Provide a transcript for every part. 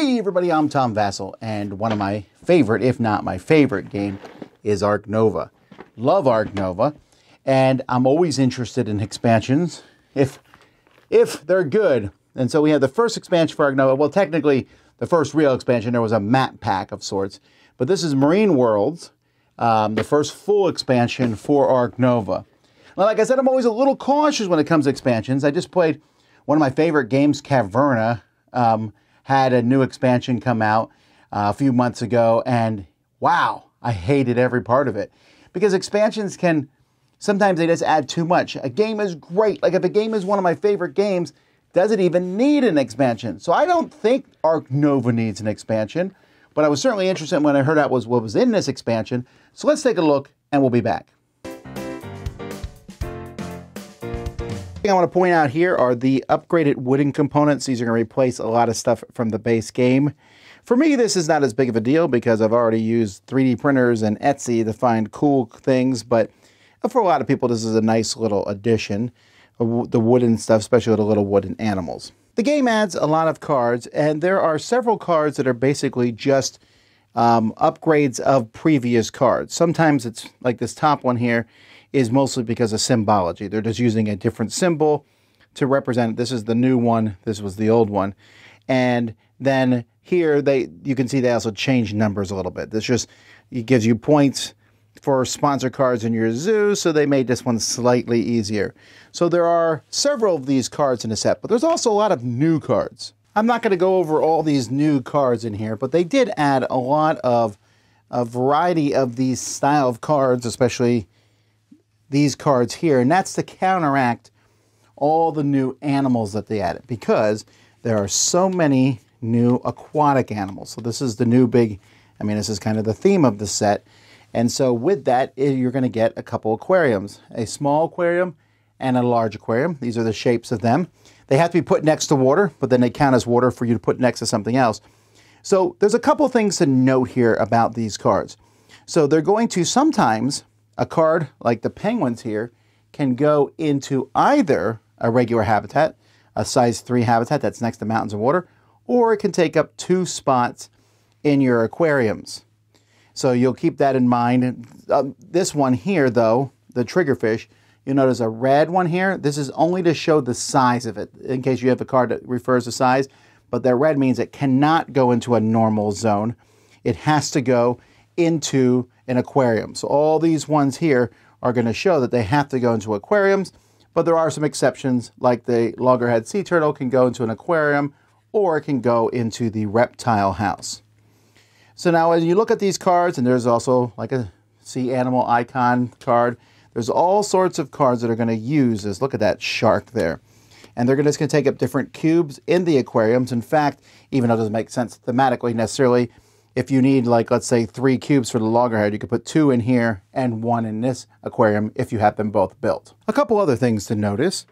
Hey everybody, I'm Tom Vasel, and one of my favorite, if not my favorite game, is Ark Nova. Love Ark Nova, and I'm always interested in expansions, if they're good. And so we have the first expansion for Ark Nova. Well, technically, the first real expansion, there was a map pack of sorts. But this is Marine Worlds, the first full expansion for Ark Nova. Now, like I said, I'm always a little cautious when it comes to expansions. I just played one of my favorite games, Caverna. Had a new expansion come out a few months ago, and wow, I hated every part of it. Because expansions can, sometimes they just add too much. A game is great. Like if a game is one of my favorite games, does it even need an expansion? So I don't think Ark Nova needs an expansion, but I was certainly interested when I heard that was what was in this expansion. So let's take a look, and we'll be back. I want to point out here are the upgraded wooden components. These are going to replace a lot of stuff from the base game. For me, this is not as big of a deal because I've already used 3D printers and Etsy to find cool things, but for a lot of people, this is a nice little addition, the wooden stuff, especially with the little wooden animals. The game adds a lot of cards, and there are several cards that are basically just upgrades of previous cards. Sometimes it's like this top one here is mostly because of symbology. They're just using a different symbol to represent it. This is the new one. This was the old one. And then here, you can see they also change numbers a little bit. This just, it gives you points for sponsor cards in your zoo, so they made this one slightly easier. So there are several of these cards in the set, but there's also a lot of new cards. I'm not going to go over all these new cards in here, but they did add a lot of a variety of these style of cards, especially these cards here, and that's to counteract all the new animals that they added, because there are so many new aquatic animals. So this is the new big, this is kind of the theme of the set. And so with that, you're going to get a couple aquariums, a small aquarium and a large aquarium. These are the shapes of them. They have to be put next to water, but then they count as water for you to put next to something else. So there's a couple things to note here about these cards. So they're going to sometimes, a card like the penguins here can go into either a regular habitat, a size 3 habitat that's next to mountains and water, or it can take up 2 spots in your aquariums. So you'll keep that in mind. This one here, though, the triggerfish, you'll notice a red one here. This is only to show the size of it, in case you have a card that refers to size. But that red means it cannot go into a normal zone. It has to go into an aquarium. So all these ones here are going to show that they have to go into aquariums, but there are some exceptions, like the loggerhead sea turtle can go into an aquarium, or it can go into the reptile house. So now when you look at these cards, and there's also like a sea animal icon card, there's all sorts of cards that are going to use this. Look at that shark there. And they're just going to take up different cubes in the aquariums. In fact, even though it doesn't make sense thematically necessarily, if you need, like, let's say 3 cubes for the loggerhead, you could put 2 in here and 1 in this aquarium if you have them both built. A couple other things to notice.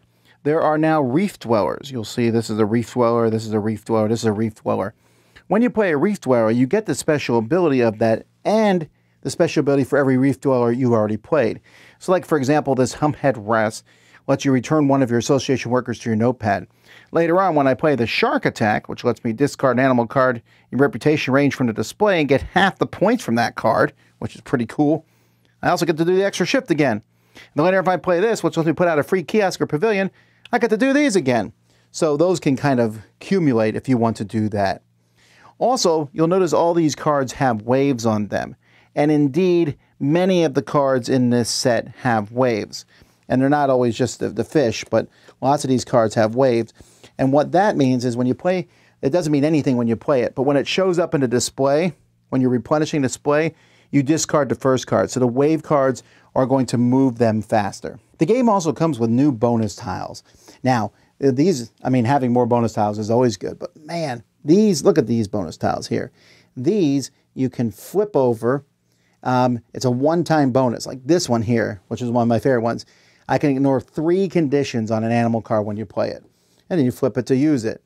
There are now reef dwellers. You'll see this is a reef dweller, this is a reef dweller, this is a reef dweller. When you play a reef dweller, you get the special ability of that and the special ability for every reef dweller you already played. So like, for example, this humphead wrasse lets you return one of your association workers to your notepad. Later on, when I play the shark attack, which lets me discard an animal card in reputation range from the display and get half the points from that card, which is pretty cool, I also get to do the extra shift again. And then later, if I play this, which lets me put out a free kiosk or pavilion, I get to do these again. So those can kind of accumulate if you want to do that. Also, you'll notice all these cards have waves on them. And indeed, many of the cards in this set have waves. And they're not always just the fish, but lots of these cards have waves. And what that means is when you play, it doesn't mean anything when you play it, but when it shows up in the display, when you're replenishing display, you discard the first card. So the wave cards are going to move them faster. The game also comes with new bonus tiles. Now, these, having more bonus tiles is always good, but man, look at these bonus tiles here. These you can flip over. It's a one-time bonus, like this one here, which is one of my favorite ones. I can ignore 3 conditions on an animal card when you play it, and then you flip it to use it.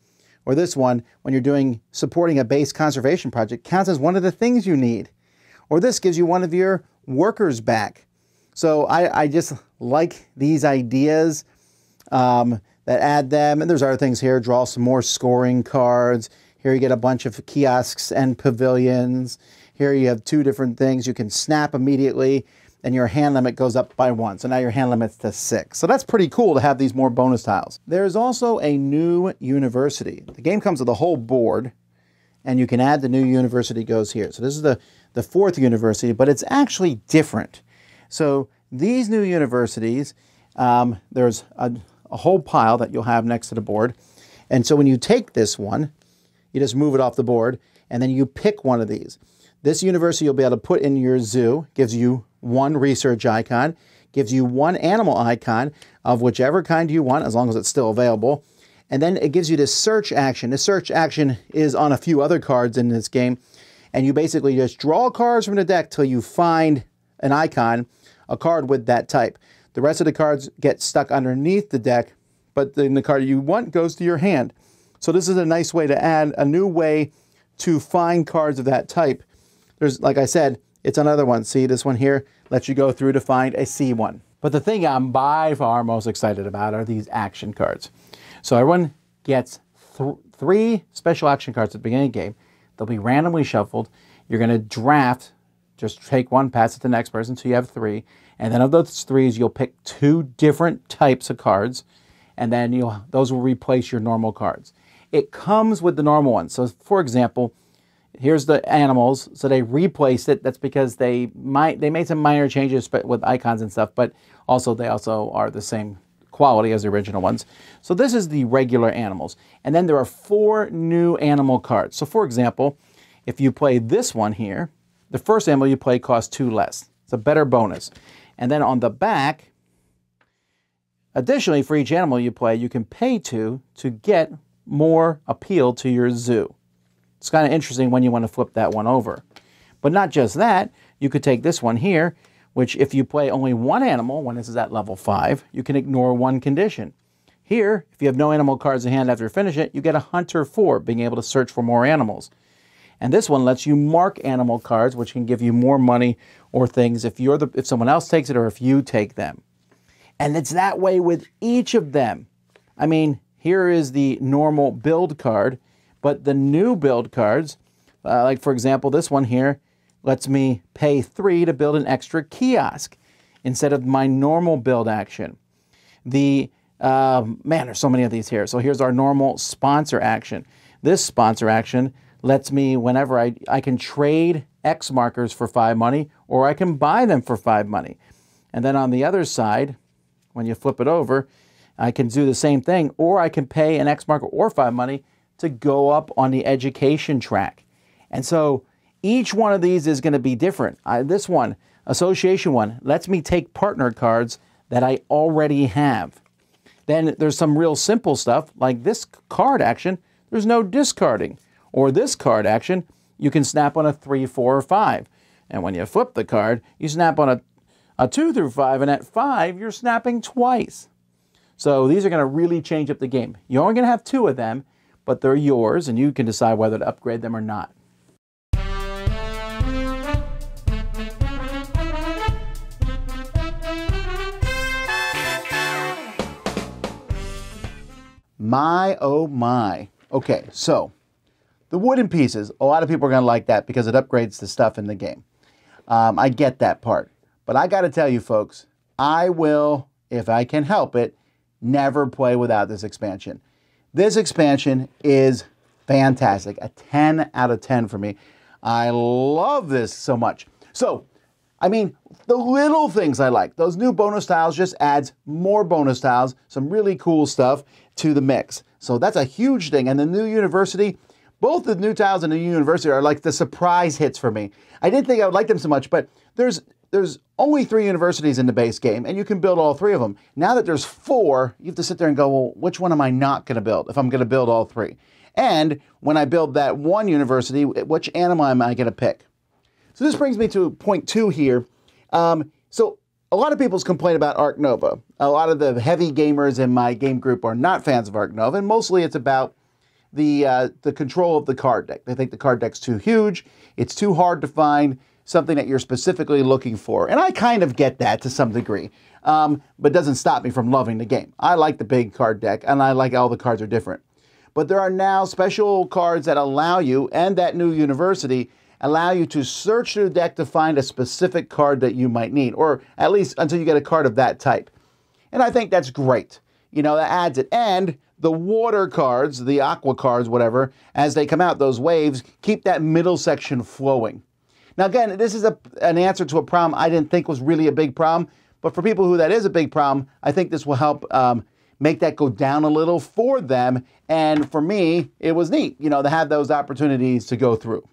Or this one, when you're supporting a base conservation project, counts as one of the things you need. Or this gives you one of your workers back. So I just like these ideas. that add them. And there's other things here. Draw some more scoring cards. Here you get a bunch of kiosks and pavilions. Here you have 2 different things. You can snap immediately, and your hand limit goes up by 1. So now your hand limit's to 6. So that's pretty cool to have these more bonus tiles. There's also a new university. The game comes with a whole board, and you can add the new university goes here. So this is the 4th university, but it's actually different. So these new universities, there's a whole pile that you'll have next to the board. And so when you take this one, you just move it off the board, and then you pick one of these. This university you'll be able to put in your zoo, gives you 1 research icon, gives you 1 animal icon of whichever kind you want, as long as it's still available. And then it gives you this search action. This search action is on a few other cards in this game. And you basically just draw cards from the deck till you find an icon, a card with that type. The rest of the cards get stuck underneath the deck, but then the card you want goes to your hand. So this is a nice way to add a new way to find cards of that type. There's, like I said, it's another one. See, this one here lets you go through to find a C one. But the thing I'm by far most excited about are these action cards. So everyone gets 3 special action cards at the beginning of the game. They'll be randomly shuffled. You're going to draft, just take 1, pass it to the next person, so you have 3. And then of those 3s, you'll pick 2 different types of cards, and then those will replace your normal cards. It comes with the normal ones. So for example, here's the animals. So they replaced it. That's because they made some minor changes with icons and stuff, but they also are the same quality as the original ones. So this is the regular animals. And then there are 4 new animal cards. So for example, if you play this one here, the first animal you play costs 2 less. It's a better bonus. And then on the back, additionally, for each animal you play, you can pay 2 to get more appeal to your zoo. It's kind of interesting when you want to flip that one over. But not just that, you could take this one here, which if you play only 1 animal, when this is at level 5, you can ignore 1 condition. Here, if you have no animal cards in hand after you finish it, you get a Hunter 4, being able to search for more animals. And this one lets you mark animal cards, which can give you more money or things if someone else takes it or if you take them. And it's that way with each of them. I mean, here is the normal build card, but the new build cards, like for example, this one here, lets me pay 3 to build an extra kiosk instead of my normal build action. Man, there's so many of these here. So here's our normal sponsor action. This sponsor action lets me, whenever I can trade X markers for 5 money, or I can buy them for 5 money. And then on the other side, when you flip it over, I can do the same thing, or I can pay an X marker or 5 money to go up on the education track. And so each one of these is going to be different. This one, association one, lets me take partner cards that I already have. Then there's some real simple stuff, like this card action, there's no discarding. Or this card action, you can snap on a 3, 4, or 5. And when you flip the card, you snap on a 2 through 5, and at 5, you're snapping twice. So these are going to really change up the game. You're only going to have 2 of them, but they're yours, and you can decide whether to upgrade them or not. My, oh my. Okay, so the wooden pieces, a lot of people are going to like that because it upgrades the stuff in the game. I get that part. But I got to tell you, folks, I will, if I can help it, never play without this expansion. This expansion is fantastic. A 10 out of 10 for me. I love this so much. So, I mean, the little things I like. Those new bonus tiles just adds more bonus tiles, some really cool stuff to the mix. So that's a huge thing. And the new university, both the new tiles and the new university are like the surprise hits for me. I didn't think I would like them so much, but there's only 3 universities in the base game, and you can build all 3 of them. Now that there's 4, you have to sit there and go, well, which one am I not going to build if I'm going to build all 3? And when I build that one university, which animal am I going to pick? So this brings me to point 2 here. So a lot of people's complain about Ark Nova. A lot of the heavy gamers in my game group are not fans of Ark Nova, and mostly it's about the control of the card deck. They think the card deck's too huge, it's too hard to find something that you're specifically looking for. And I kind of get that to some degree, but it doesn't stop me from loving the game. I like the big card deck, and I like all the cards are different. But there are now special cards that allow you, and that new university, allow you to search through the deck to find a specific card that you might need, or at least until you get a card of that type. And I think that's great. You know, that adds it. And the water cards, the aqua cards, whatever, as they come out, those waves, keep that middle section flowing. Now, again, this is an answer to a problem I didn't think was really a big problem. But for people who that is a big problem, I think this will help make that go down a little for them. And for me, it was neat, you know, to have those opportunities to go through.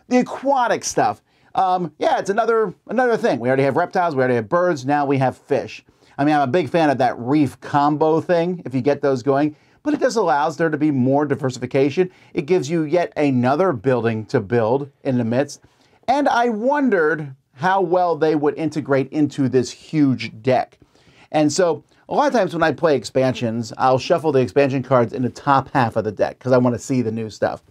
The aquatic stuff. Yeah, it's another thing. We already have reptiles, we already have birds, now we have fish. I mean, I'm a big fan of that reef combo thing, if you get those going. But it just allows there to be more diversification. It gives you yet another building to build in the midst. And I wondered how well they would integrate into this huge deck. And so a lot of times when I play expansions, I'll shuffle the expansion cards in the top half of the deck because I want to see the new stuff.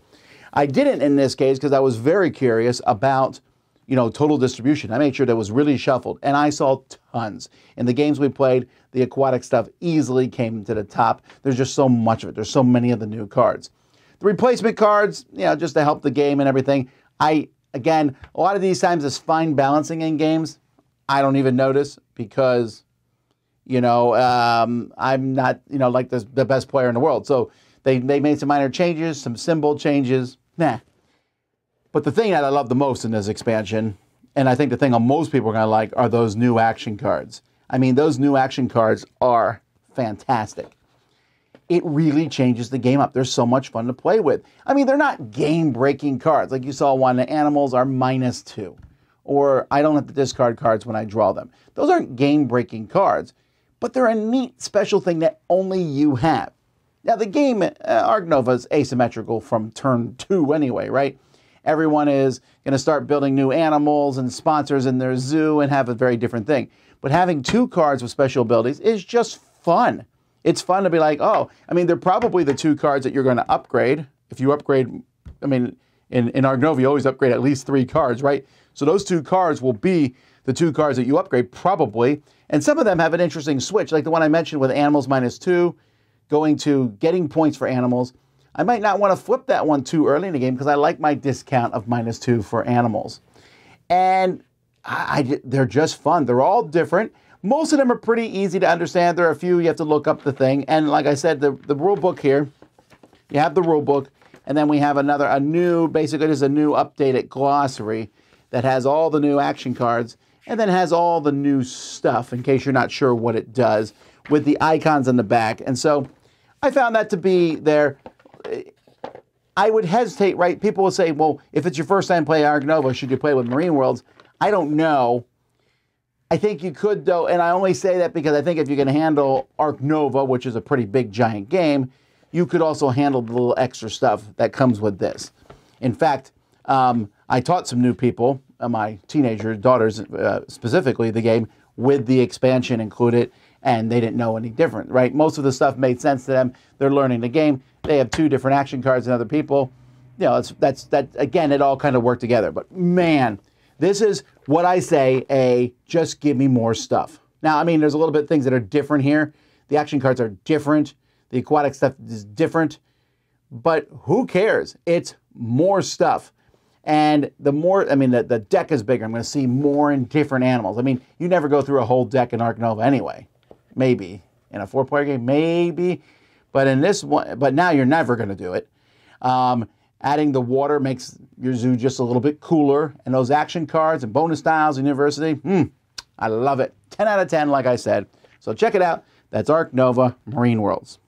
I didn't in this case because I was very curious about, you know, total distribution. I made sure that was really shuffled, and I saw tons. In the games we played, the aquatic stuff easily came to the top. There's just so much of it. There's so many of the new cards. The replacement cards, you know, just to help the game and everything. Again, a lot of these times it's fine balancing in games. I don't even notice because, you know, I'm not, you know, like the best player in the world. So they made some minor changes, some symbol changes. Nah. But the thing that I love the most in this expansion, and I think the thing that most people are going to like, are those new action cards. I mean, those new action cards are fantastic. It really changes the game up. They're so much fun to play with. I mean, they're not game-breaking cards. Like you saw one, the animals are -2. Or I don't have to discard cards when I draw them. Those aren't game-breaking cards, but they're a neat special thing that only you have. Now, the game, Ark Nova, is asymmetrical from turn 2 anyway, right? Everyone is going to start building new animals and sponsors in their zoo and have a very different thing. But having 2 cards with special abilities is just fun. It's fun to be like, oh, I mean, they're probably the 2 cards that you're going to upgrade. If you upgrade, I mean, in Ark Nova, you always upgrade at least 3 cards, right? So those 2 cards will be the 2 cards that you upgrade, probably. And some of them have an interesting switch, like the one I mentioned with animals -2, going to getting points for animals. I might not want to flip that one too early in the game because I like my discount of -2 for animals. And they're just fun. They're all different. Most of them are pretty easy to understand. There are a few you have to look up the thing. And like I said, the rule book here, you have the rule book. And then we have basically there's a new updated glossary that has all the new action cards and then has all the new stuff in case you're not sure what it does with the icons on the back. And so I found that to be there. I would hesitate, right? People will say, well, if it's your first time playing Ark Nova, should you play with Marine Worlds? I don't know. I think you could, though, and I only say that because I think if you can handle Ark Nova, which is a pretty big, giant game, you could also handle the little extra stuff that comes with this. In fact, I taught some new people, my teenager daughters specifically, the game with the expansion included, and they didn't know any different, right? Most of the stuff made sense to them. They're learning the game. They have 2 different action cards than other people. You know, that again, it all kind of worked together. But man, this is what I say, just give me more stuff. Now, I mean, there's a little bit of things that are different here. The action cards are different. The aquatic stuff is different. But who cares? It's more stuff. And the more, I mean, the deck is bigger. I'm going to see more and different animals. I mean, you never go through a whole deck in Ark Nova anyway. Maybe. In a 4-player game, maybe. But in this one, but now you're never going to do it. Adding the water makes your zoo just a little bit cooler. And those action cards and bonus styles in University, I love it. 10 out of 10, like I said. So check it out. That's Ark Nova Marine Worlds.